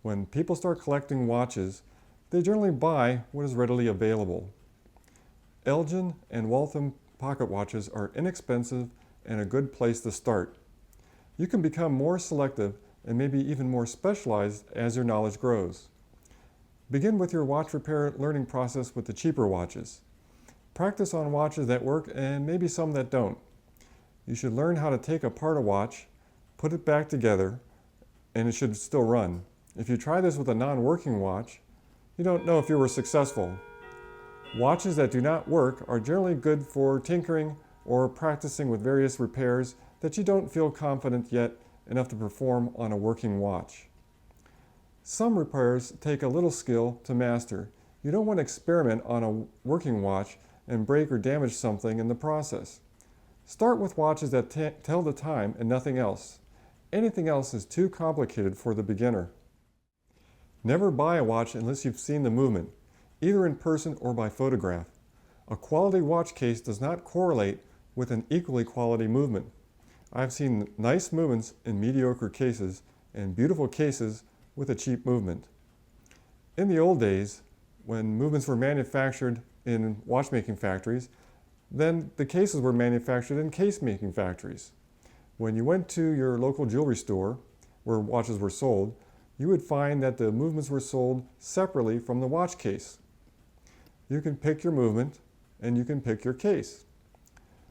When people start collecting watches, they generally buy what is readily available. Elgin and Waltham pocket watches are inexpensive and a good place to start. You can become more selective and maybe even more specialized as your knowledge grows. Begin with your watch repair learning process with the cheaper watches. Practice on watches that work and maybe some that don't. You should learn how to take apart a watch, put it back together, and it should still run. If you try this with a non-working watch, you don't know if you were successful. Watches that do not work are generally good for tinkering or practicing with various repairs that you don't feel confident yet enough to perform on a working watch. Some repairs take a little skill to master. You don't want to experiment on a working watch and break or damage something in the process. Start with watches that tell the time and nothing else. Anything else is too complicated for the beginner. Never buy a watch unless you've seen the movement, either in person or by photograph. A quality watch case does not correlate with an equally quality movement. I've seen nice movements in mediocre cases and beautiful cases with a cheap movement. In the old days, when movements were manufactured in watchmaking factories, then the cases were manufactured in case-making factories. When you went to your local jewelry store where watches were sold, you would find that the movements were sold separately from the watch case. You can pick your movement and you can pick your case.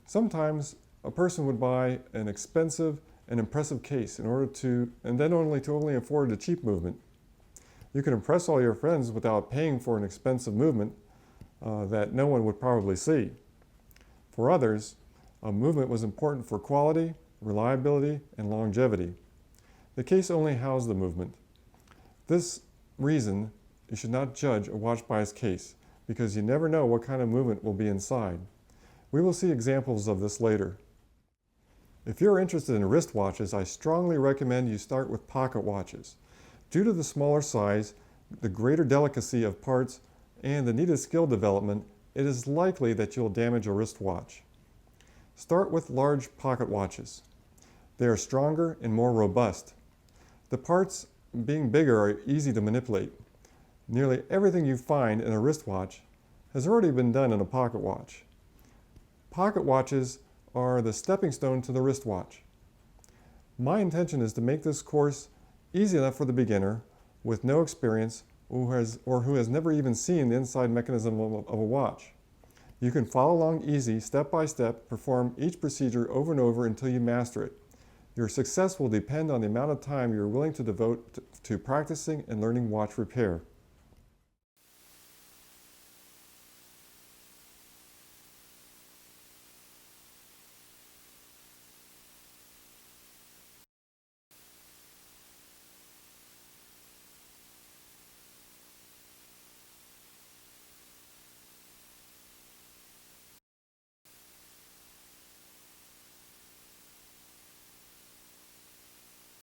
Sometimes a person would buy an expensive and impressive case in order to, and then only afford a cheap movement. You can impress all your friends without paying for an expensive movement that no one would probably see. For others, a movement was important for quality, reliability, and longevity. The case only housed the movement. This reason, you should not judge a watch by its case, because you never know what kind of movement will be inside. We will see examples of this later. If you're interested in wristwatches, I strongly recommend you start with pocket watches. Due to the smaller size, the greater delicacy of parts, and the needed skill development, it is likely that you'll damage a wristwatch. Start with large pocket watches. They are stronger and more robust. The parts, being bigger, are easy to manipulate. Nearly everything you find in a wristwatch has already been done in a pocket watch. Pocket watches are the stepping stone to the wristwatch. My intention is to make this course easy enough for the beginner with no experience or who has never even seen the inside mechanism of a watch. You can follow along easy, step by step, perform each procedure over and over until you master it. Your success will depend on the amount of time you're willing to devote to practicing and learning watch repair.